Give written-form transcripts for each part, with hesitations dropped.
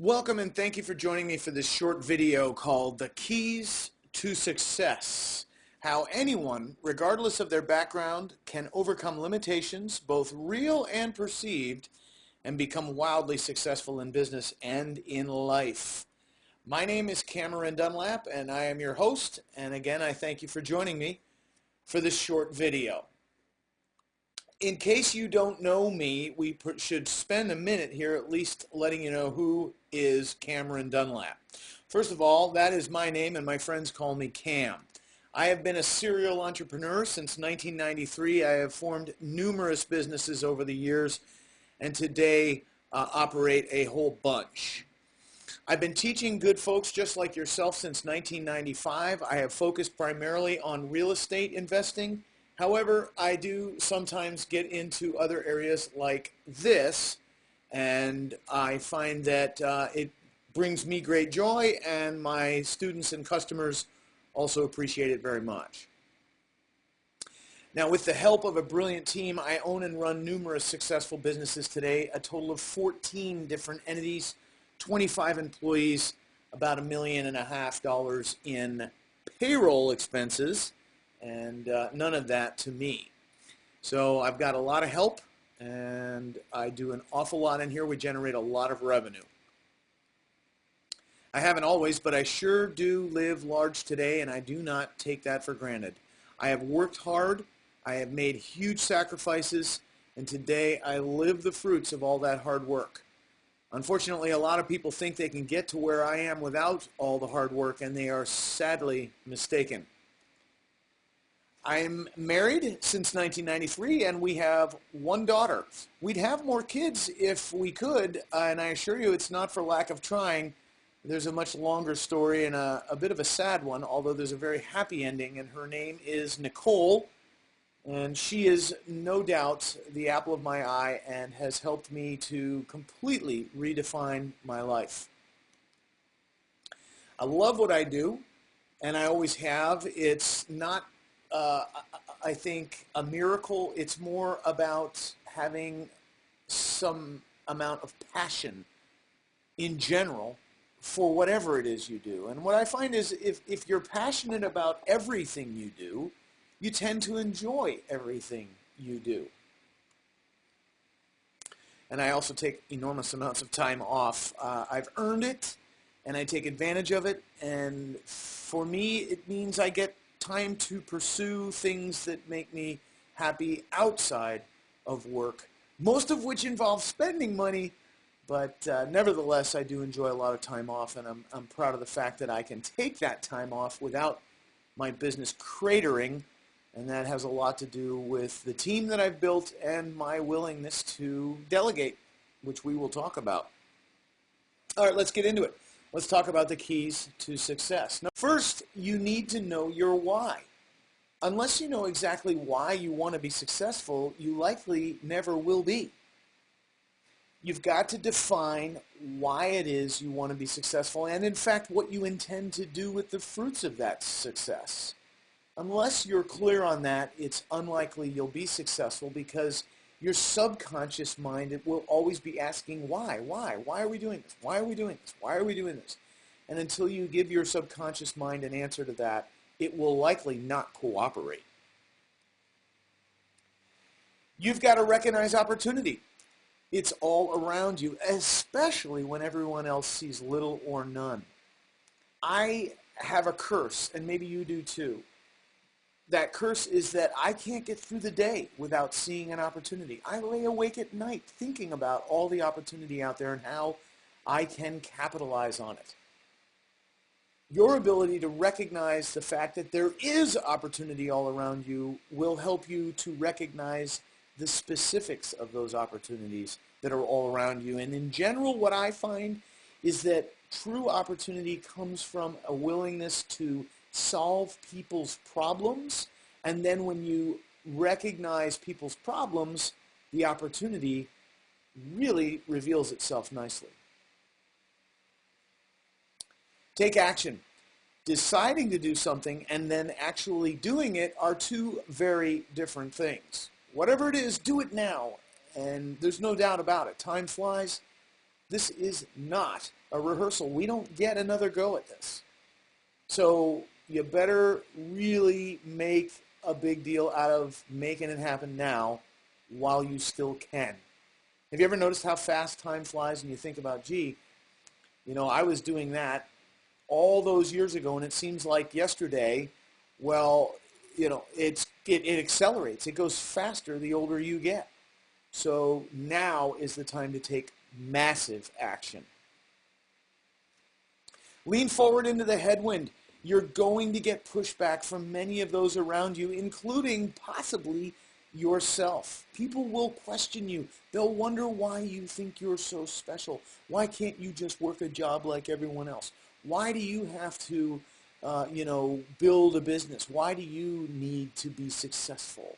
Welcome and thank you for joining me for this short video called The Keys to Success. How anyone, regardless of their background, can overcome limitations, both real and perceived, and become wildly successful in business and in life. My name is Cameron Dunlap and I am your host, and again I thank you for joining me for this short video. In case you don't know me, we should spend a minute here at least letting you know who is Cameron Dunlap. First of all, that is my name and my friends call me Cam. I have been a serial entrepreneur since 1993. I have formed numerous businesses over the years and today operate a whole bunch. I've been teaching good folks just like yourself since 1995. I have focused primarily on real estate investing. However, I do sometimes get into other areas like this, and I find that it brings me great joy, and my students and customers also appreciate it very much. Now, with the help of a brilliant team, I own and run numerous successful businesses today, a total of 14 different entities, 25 employees, about $1.5 million in payroll expenses, and none of that to me. So I've got a lot of help and I do an awful lot in here. We generate a lot of revenue. I haven't always, but I sure do live large today, and I do not take that for granted. I have worked hard, I have made huge sacrifices, and today I live the fruits of all that hard work. Unfortunately, a lot of people think they can get to where I am without all the hard work, and they are sadly mistaken. I'm married since 1993, and we have one daughter. We'd have more kids if we could, and I assure you it's not for lack of trying. There's a much longer story and a bit of a sad one, although there's a very happy ending, and her name is Nicole, and she is no doubt the apple of my eye and has helped me to completely redefine my life. I love what I do, and I always have. It's not I think a miracle. It's more about having some amount of passion in general for whatever it is you do. And what I find is if you're passionate about everything you do, you tend to enjoy everything you do. And I also take enormous amounts of time off. I've earned it, and I take advantage of it. And for me, it means I get time to pursue things that make me happy outside of work, most of which involve spending money, but nevertheless I do enjoy a lot of time off, and I'm proud of the fact that I can take that time off without my business cratering, and that has a lot to do with the team that I've built and my willingness to delegate, which we will talk about. All right, let's get into it. Let's talk about the keys to success. Now, first, you need to know your why. Unless you know exactly why you want to be successful, you likely never will be. You've got to define why it is you want to be successful and, in fact, what you intend to do with the fruits of that success. Unless you're clear on that, it's unlikely you'll be successful because your subconscious mind, it will always be asking why? Why are we doing this? Why are we doing this? Why are we doing this? And until you give your subconscious mind an answer to that, it will likely not cooperate. You've got to recognize opportunity. It's all around you, especially when everyone else sees little or none. I have a curse, and maybe you do too. That curse is that I can't get through the day without seeing an opportunity. I lay awake at night thinking about all the opportunity out there and how I can capitalize on it. Your ability to recognize the fact that there is opportunity all around you will help you to recognize the specifics of those opportunities that are all around you. And in general, what I find is that true opportunity comes from a willingness to solve people's problems, and then when you recognize people's problems, the opportunity really reveals itself nicely. Take action. Deciding to do something and then actually doing it are two very different things. Whatever it is, do it now, and there's no doubt about it. Time flies, This is not a rehearsal. We don't get another go at this. So you better really make a big deal out of making it happen now while you still can. Have you ever noticed how fast time flies and you think about, gee, I was doing that all those years ago and it seems like yesterday. Well, it accelerates. It goes faster the older you get. So now is the time to take massive action. Lean forward into the headwind. You're going to get pushback from many of those around you, including possibly yourself. People will question you. They'll wonder why you think you're so special. Why can't you just work a job like everyone else? Why do you have to, build a business? Why do you need to be successful?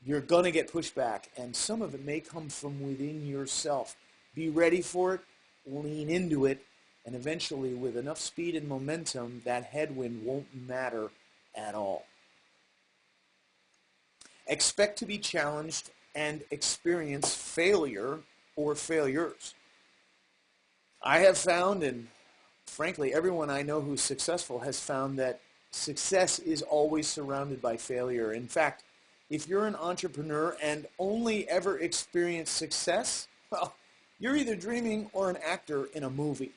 You're going to get pushback, and some of it may come from within yourself. Be ready for it, lean into it, and eventually, with enough speed and momentum, that headwind won't matter at all. Expect to be challenged and experience failure or failures. I have found, and frankly, everyone I know who's successful has found that success is always surrounded by failure. In fact, if you're an entrepreneur and only ever experience success, well, you're either dreaming or an actor in a movie.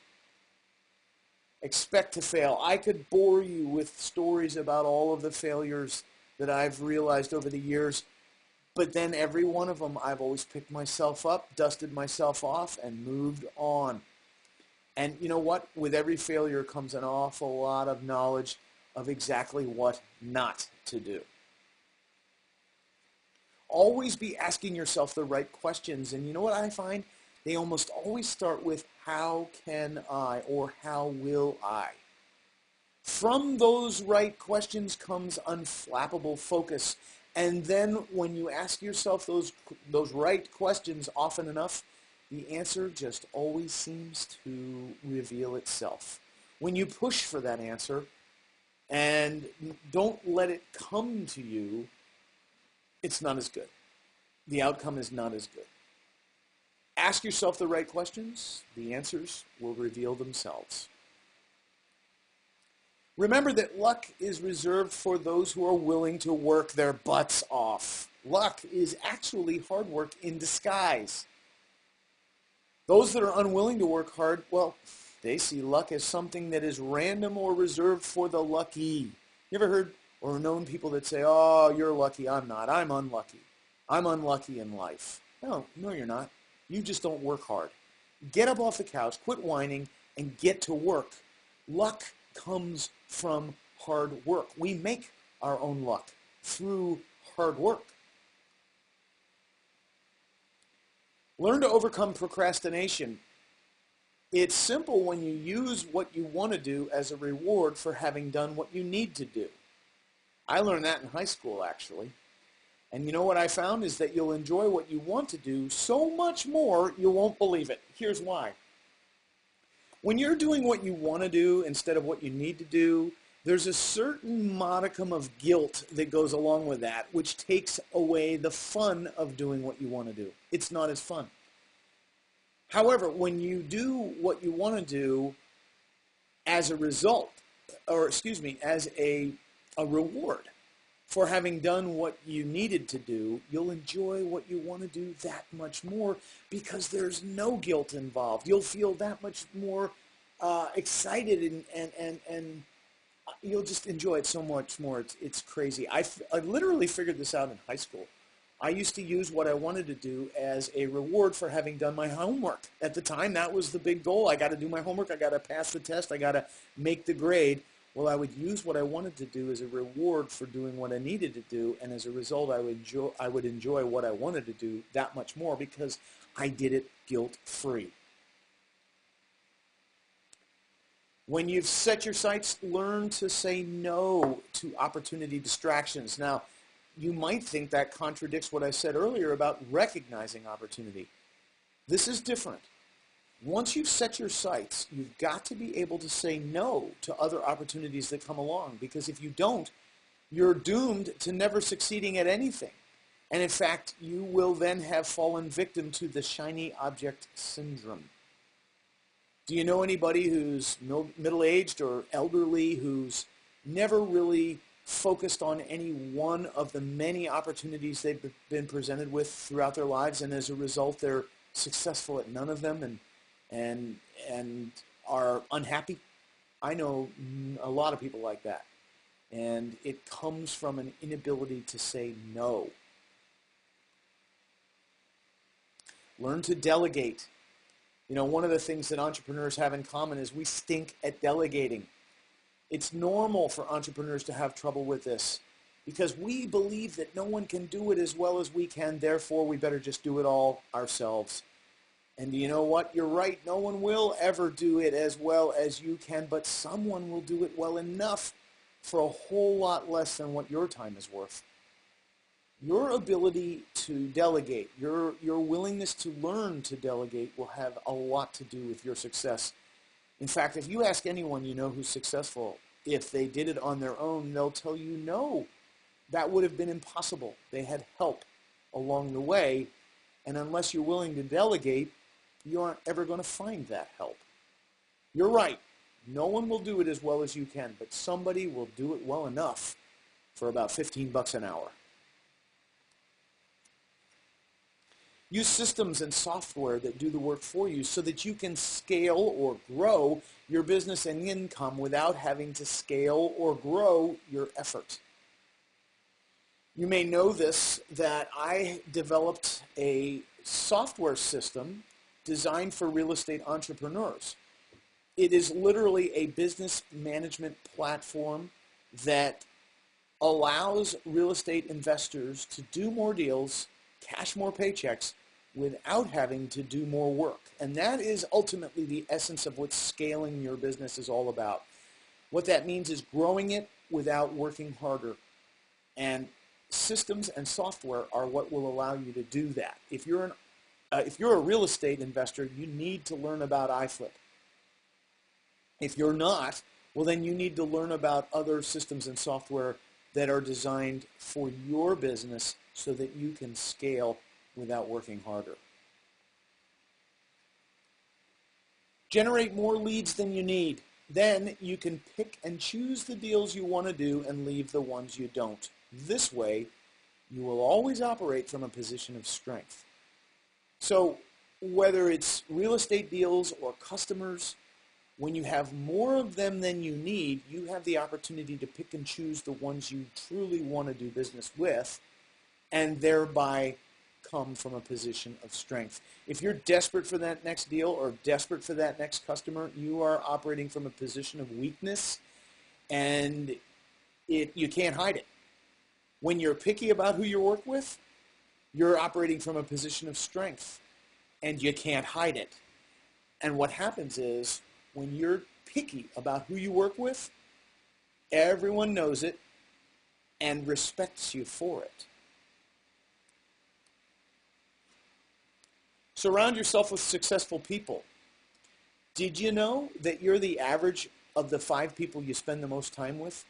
Expect to fail. I could bore you with stories about all of the failures that I've realized over the years, but then every one of them I've always picked myself up, dusted myself off, and moved on. And you know what? With every failure comes an awful lot of knowledge of exactly what not to do. Always be asking yourself the right questions. And you know what I find? They almost always start with, how can I, or how will I? From those right questions comes unflappable focus. And then when you ask yourself those right questions often enough, the answer just always seems to reveal itself. When you push for that answer and don't let it come to you, it's not as good. The outcome is not as good. Ask yourself the right questions. The answers will reveal themselves. Remember that luck is reserved for those who are willing to work their butts off. Luck is actually hard work in disguise. Those that are unwilling to work hard, well, they see luck as something that is random or reserved for the lucky. You ever heard or known people that say, oh, you're lucky, I'm not. I'm unlucky. I'm unlucky in life. No, you're not. You just don't work hard. Get up off the couch, quit whining, and get to work. Luck comes from hard work. We make our own luck through hard work. Learn to overcome procrastination. It's simple when you use what you want to do as a reward for having done what you need to do. I learned that in high school, actually. And you know what I found is that you'll enjoy what you want to do so much more you won't believe it. Here's why. When you're doing what you want to do instead of what you need to do, there's a certain modicum of guilt that goes along with that, which takes away the fun of doing what you want to do. It's not as fun. However, when you do what you want to do as a result, as a reward for having done what you needed to do, you'll enjoy what you want to do that much more because there's no guilt involved. You'll feel that much more excited and you'll just enjoy it so much more. It's crazy. I literally figured this out in high school. I used to use what I wanted to do as a reward for having done my homework. At the time, that was the big goal. I got to do my homework. I got to pass the test. I got to make the grade. Well, I would use what I wanted to do as a reward for doing what I needed to do, and as a result, I would enjoy what I wanted to do that much more because I did it guilt-free. When you've set your sights, learn to say no to opportunity distractions. Now, you might think that contradicts what I said earlier about recognizing opportunity. This is different. Once you've set your sights, you've got to be able to say no to other opportunities that come along, because if you don't, you're doomed to never succeeding at anything. And in fact, you will then have fallen victim to the shiny object syndrome. Do you know anybody who's middle-aged or elderly who's never really focused on any one of the many opportunities they've been presented with throughout their lives, and as a result they're successful at none of them and are unhappy? I know a lot of people like that, and it comes from an inability to say no. Learn to delegate. You know, one of the things that entrepreneurs have in common is we stink at delegating. It's normal for entrepreneurs to have trouble with this because we believe that no one can do it as well as we can, therefore we better just do it all ourselves. And you know what? You're right. No one will ever do it as well as you can, but someone will do it well enough for a whole lot less than what your time is worth. Your ability to delegate, your willingness to learn to delegate will have a lot to do with your success. In fact, if you ask anyone you know who's successful, if they did it on their own, they'll tell you no. That would have been impossible. They had help along the way, and unless you're willing to delegate, you aren't ever going to find that help. You're right. No one will do it as well as you can, but somebody will do it well enough for about $15 an hour. Use systems and software that do the work for you so that you can scale or grow your business and income without having to scale or grow your effort. You may know this, that I developed a software system designed for real estate entrepreneurs. It is literally a business management platform that allows real estate investors to do more deals, cash more paychecks, without having to do more work. And that is ultimately the essence of what scaling your business is all about. What that means is growing it without working harder. And systems and software are what will allow you to do that. If you're a real estate investor, you need to learn about iFlip. If you're not, well then you need to learn about other systems and software that are designed for your business so that you can scale without working harder. Generate more leads than you need. Then you can pick and choose the deals you want to do and leave the ones you don't. This way, you will always operate from a position of strength. So whether it's real estate deals or customers, when you have more of them than you need, you have the opportunity to pick and choose the ones you truly want to do business with and thereby come from a position of strength. If you're desperate for that next deal or desperate for that next customer, you are operating from a position of weakness and you can't hide it. When you're picky about who you work with, you're operating from a position of strength and you can't hide it. And what happens is when you're picky about who you work with, everyone knows it and respects you for it. Surround yourself with successful people. Did you know that you're the average of the 5 people you spend the most time with?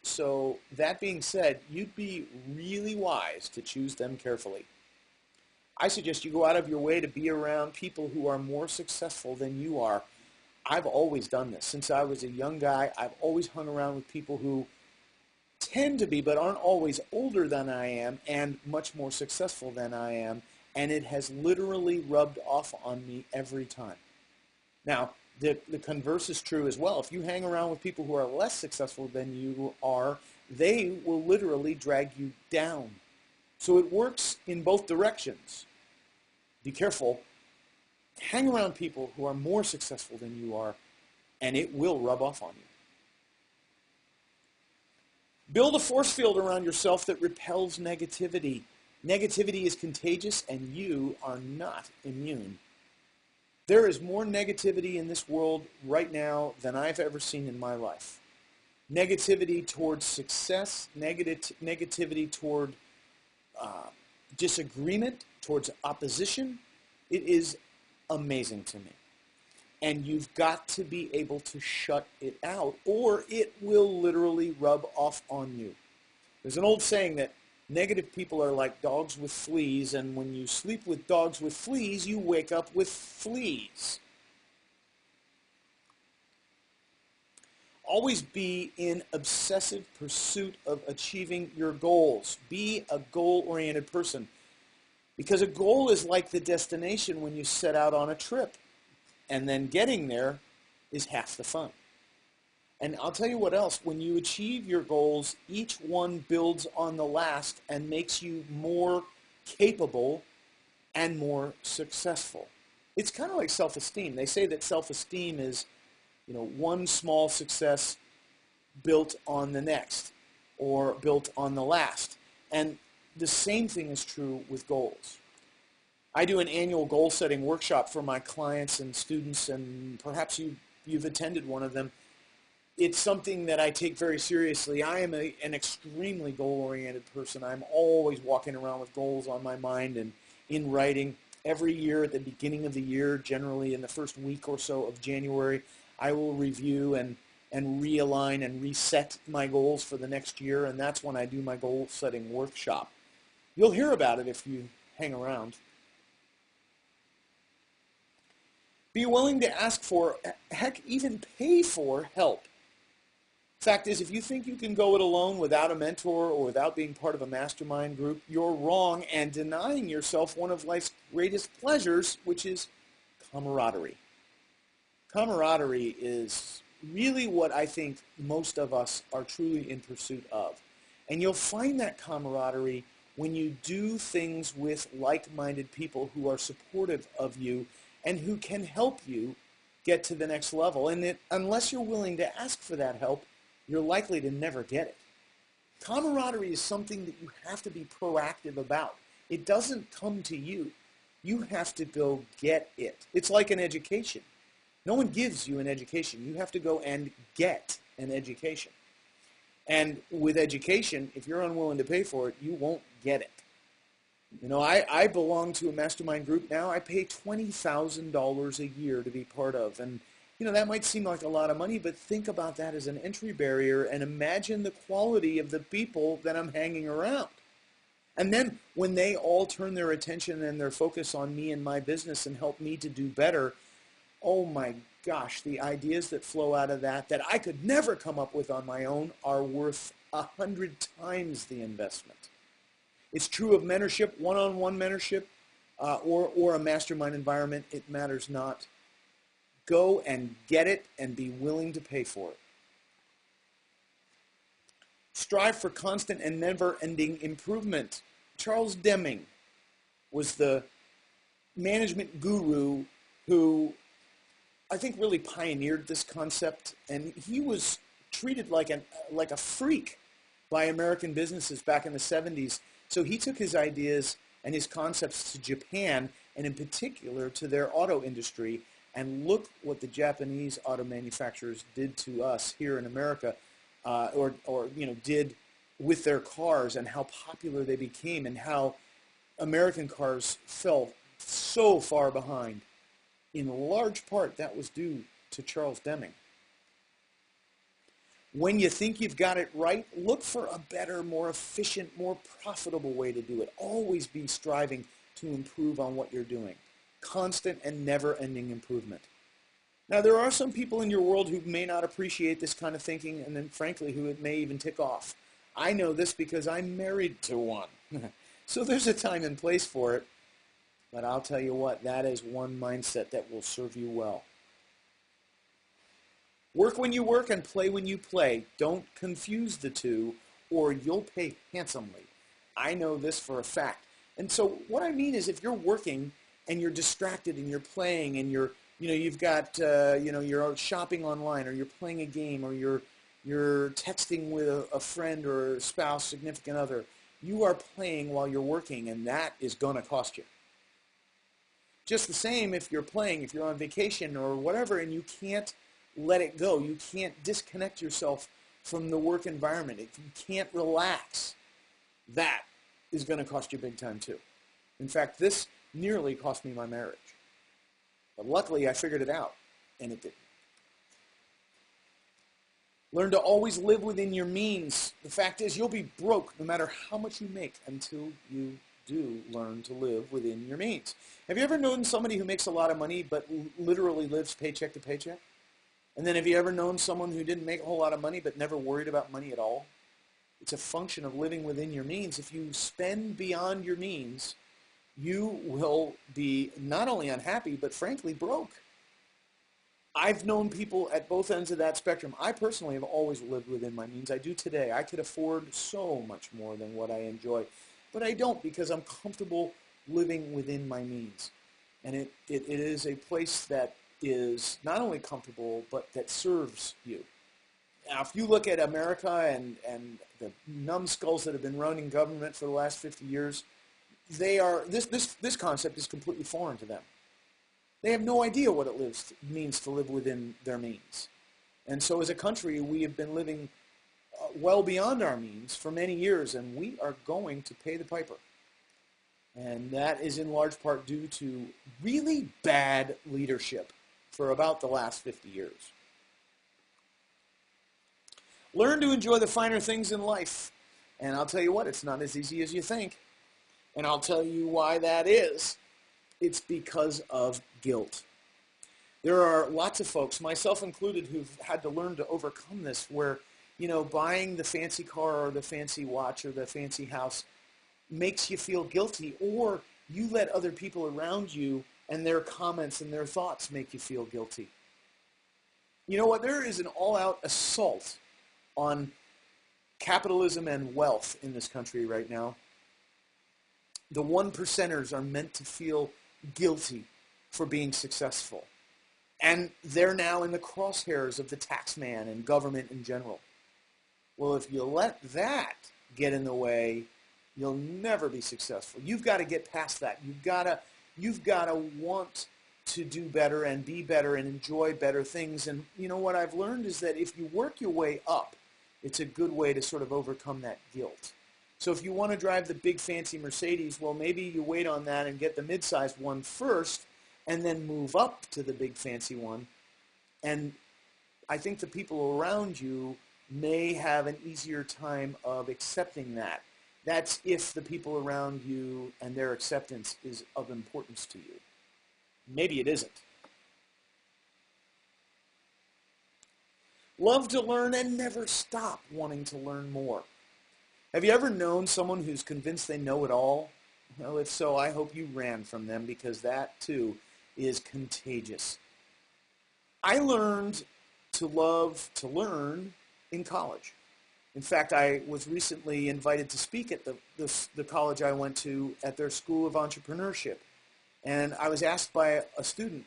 So that being said, you'd be really wise to choose them carefully. I suggest you go out of your way to be around people who are more successful than you are. I've always done this. Since I was a young guy, I've always hung around with people who tend to be, but aren't always, older than I am and much more successful than I am. And it has literally rubbed off on me every time. Now, the converse is true as well. If you hang around with people who are less successful than you are, they will literally drag you down. So it works in both directions. Be careful. Hang around people who are more successful than you are, and it will rub off on you. Build a force field around yourself that repels negativity. Negativity is contagious, and you are not immune. There is more negativity in this world right now than I've ever seen in my life. Negativity towards success, negativity toward disagreement, towards opposition. It is amazing to me. And you've got to be able to shut it out, or it will literally rub off on you. There's an old saying that negative people are like dogs with fleas, and when you sleep with dogs with fleas, you wake up with fleas. Always be in obsessive pursuit of achieving your goals. Be a goal-oriented person. Because a goal is like the destination when you set out on a trip. And then getting there is half the fun. And I'll tell you what else. When you achieve your goals, each one builds on the last and makes you more capable and more successful. It's kind of like self-esteem. They say that self-esteem is, one small success built on the next or built on the last. And the same thing is true with goals. I do an annual goal-setting workshop for my clients and students, and perhaps you've attended one of them. It's something that I take very seriously. I am an extremely goal-oriented person. I'm always walking around with goals on my mind and in writing. Every year at the beginning of the year, generally in the first week or so of January, I will review and realign and reset my goals for the next year, and that's when I do my goal-setting workshop. You'll hear about it if you hang around. Be willing to ask for, heck, even pay for help. Fact is, if you think you can go it alone without a mentor or without being part of a mastermind group, you're wrong and denying yourself one of life's greatest pleasures, which is camaraderie. Camaraderie is really what I think most of us are truly in pursuit of. And you'll find that camaraderie when you do things with like-minded people who are supportive of you and who can help you get to the next level. And unless you're willing to ask for that help, you're likely to never get it. Camaraderie is something that you have to be proactive about. It doesn't come to you. You have to go get it. It's like an education. No one gives you an education. You have to go and get an education. And with education, if you're unwilling to pay for it, you won't get it. I belong to a mastermind group now. I pay $20,000 a year to be part of. And that might seem like a lot of money, but think about that as an entry barrier and imagine the quality of the people that I'm hanging around. And then when they all turn their attention and their focus on me and my business and help me to do better, oh my gosh, the ideas that flow out of that I could never come up with on my own are worth 100 times the investment. It's true of mentorship, one-on-one mentorship, or a mastermind environment. It matters not. Go and get it and be willing to pay for it. Strive for constant and never-ending improvement. Charles Deming was the management guru who I think really pioneered this concept, and he was treated like a freak by American businesses back in the 70s. So he took his ideas and his concepts to Japan, and in particular to their auto industry. And look what the Japanese auto manufacturers did to us here in America, or did with their cars, and how popular they became, and how American cars fell so far behind. In large part, that was due to Charles Deming. When you think you've got it right, look for a better, more efficient, more profitable way to do it. Always be striving to improve on what you're doing. Constant and never-ending improvement. Now, there are some people in your world who may not appreciate this kind of thinking, and then, frankly, who it may even tick off. I know this because I'm married to one. So there's a time and place for it. But I'll tell you what, that is one mindset that will serve you well. Work when you work and play when you play. Don't confuse the two, or you'll pay handsomely. I know this for a fact. And so what I mean is, if you're working and you're distracted and you're playing and you're shopping online, or you're playing a game, or you're texting with a friend or a spouse, significant other, you are playing while you're working, and that is going to cost you. Just the same if you're playing, if you're on vacation or whatever, and you can't let it go. You can't disconnect yourself from the work environment. If you can't relax, that is going to cost you big time too. In fact, this nearly cost me my marriage. But luckily, I figured it out, and it didn't. Learn to always live within your means. The fact is, you'll be broke no matter how much you make until you do learn to live within your means. Have you ever known somebody who makes a lot of money but literally lives paycheck to paycheck? And then have you ever known someone who didn't make a whole lot of money but never worried about money at all? It's a function of living within your means. If you spend beyond your means, you will be not only unhappy, but frankly broke. I've known people at both ends of that spectrum. I personally have always lived within my means. I do today. I could afford so much more than what I enjoy, but I don't because I'm comfortable living within my means. And it is a place that is not only comfortable, but that serves you. Now, if you look at America and the numbskulls that have been running government for the last 50 years, this concept is completely foreign to them. They have no idea what it means to live within their means. And so as a country, we have been living well beyond our means for many years, and we are going to pay the piper. And that is in large part due to really bad leadership for about the last 50 years. Learn to enjoy the finer things in life. And I'll tell you what, it's not as easy as you think. And I'll tell you why that is. It's because of guilt. There are lots of folks, myself included, who've had to learn to overcome this where, buying the fancy car or the fancy watch or the fancy house makes you feel guilty, or you let other people around you and their comments and their thoughts make you feel guilty. You know what? There is an all-out assault on capitalism and wealth in this country right now. The one percenters are meant to feel guilty for being successful. And they're now in the crosshairs of the tax man and government in general. Well, if you let that get in the way, you'll never be successful. You've got to get past that. You've got to want to do better and be better and enjoy better things. And what I've learned is that if you work your way up, it's a good way to sort of overcome that guilt. So if you want to drive the big fancy Mercedes, well, maybe you wait on that and get the mid-sized one first and then move up to the big fancy one. And I think the people around you may have an easier time of accepting that. That's if the people around you and their acceptance is of importance to you. Maybe it isn't. Love to learn and never stop wanting to learn more. Have you ever known someone who's convinced they know it all? Well, if so, I hope you ran from them because that, too, is contagious. I learned to love to learn in college. In fact, I was recently invited to speak at the college I went to at their School of Entrepreneurship. And I was asked by a student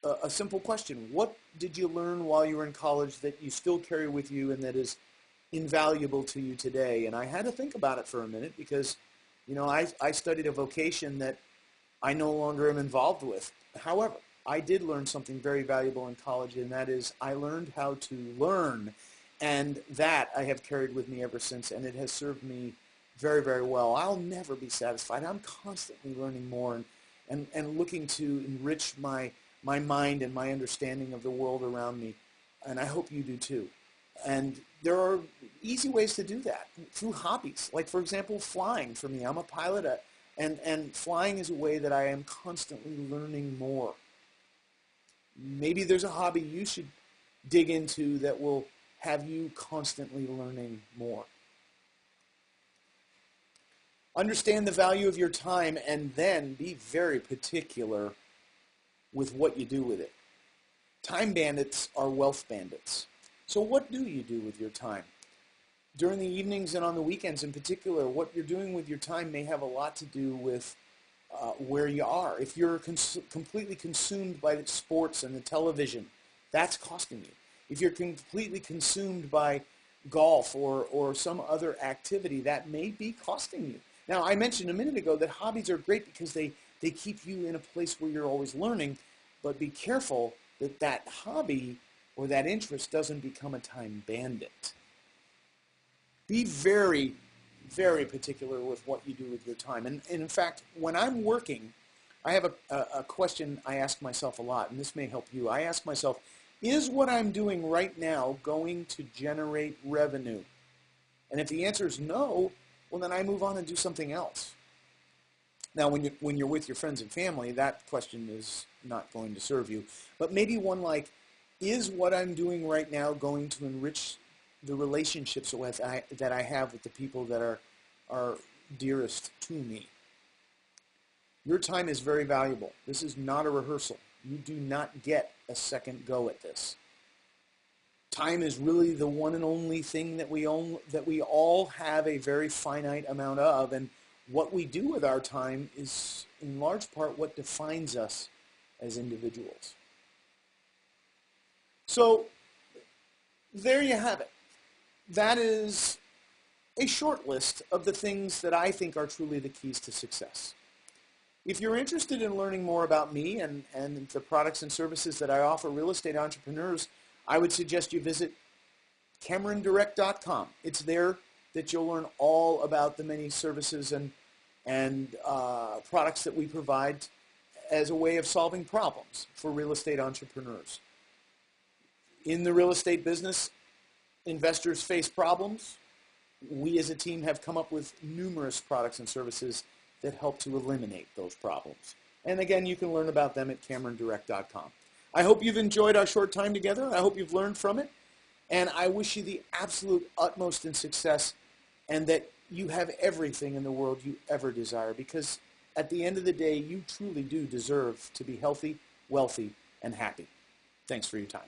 a simple question. What did you learn while you were in college that you still carry with you and that is invaluable to you today? And I had to think about it for a minute because, I studied a vocation that I no longer am involved with. However, I did learn something very valuable in college, and that is I learned how to learn. And that I have carried with me ever since, and it has served me very, very well. I'll never be satisfied. I'm constantly learning more and looking to enrich my mind and my understanding of the world around me. And I hope you do too. And there are easy ways to do that through hobbies. Like, for example, flying for me. I'm a pilot, and flying is a way that I am constantly learning more. Maybe there's a hobby you should dig into that will have you constantly learning more. Understand the value of your time and then be very particular with what you do with it. Time bandits are wealth bandits. So what do you do with your time? During the evenings and on the weekends in particular, what you're doing with your time may have a lot to do with where you are. If you're completely consumed by the sports and the television, that's costing you. If you're completely consumed by golf or some other activity, that may be costing you. Now, I mentioned a minute ago that hobbies are great because they keep you in a place where you're always learning, but be careful that that hobby or that interest doesn't become a time bandit. Be very, very particular with what you do with your time. And in fact, when I'm working, I have a question I ask myself a lot, and this may help you. I ask myself, is what I'm doing right now going to generate revenue? And if the answer is no, well, then I move on and do something else. Now, when you're with your friends and family, that question is not going to serve you. But maybe one like, is what I'm doing right now going to enrich the relationships that I have with the people that are dearest to me? Your time is very valuable. This is not a rehearsal. You do not get a second go at this. Time is really the one and only thing that we all have a very finite amount of, and what we do with our time is in large part what defines us as individuals. So there you have it. That is a short list of the things that I think are truly the keys to success. If you're interested in learning more about me and the products and services that I offer real estate entrepreneurs, I would suggest you visit CameronDirect.com. It's there that you'll learn all about the many services and products that we provide as a way of solving problems for real estate entrepreneurs. In the real estate business, investors face problems. We as a team have come up with numerous products and services that help to eliminate those problems. And again, you can learn about them at CameronDirect.com. I hope you've enjoyed our short time together. I hope you've learned from it. And I wish you the absolute utmost in success and that you have everything in the world you ever desire, because at the end of the day, you truly do deserve to be healthy, wealthy, and happy. Thanks for your time.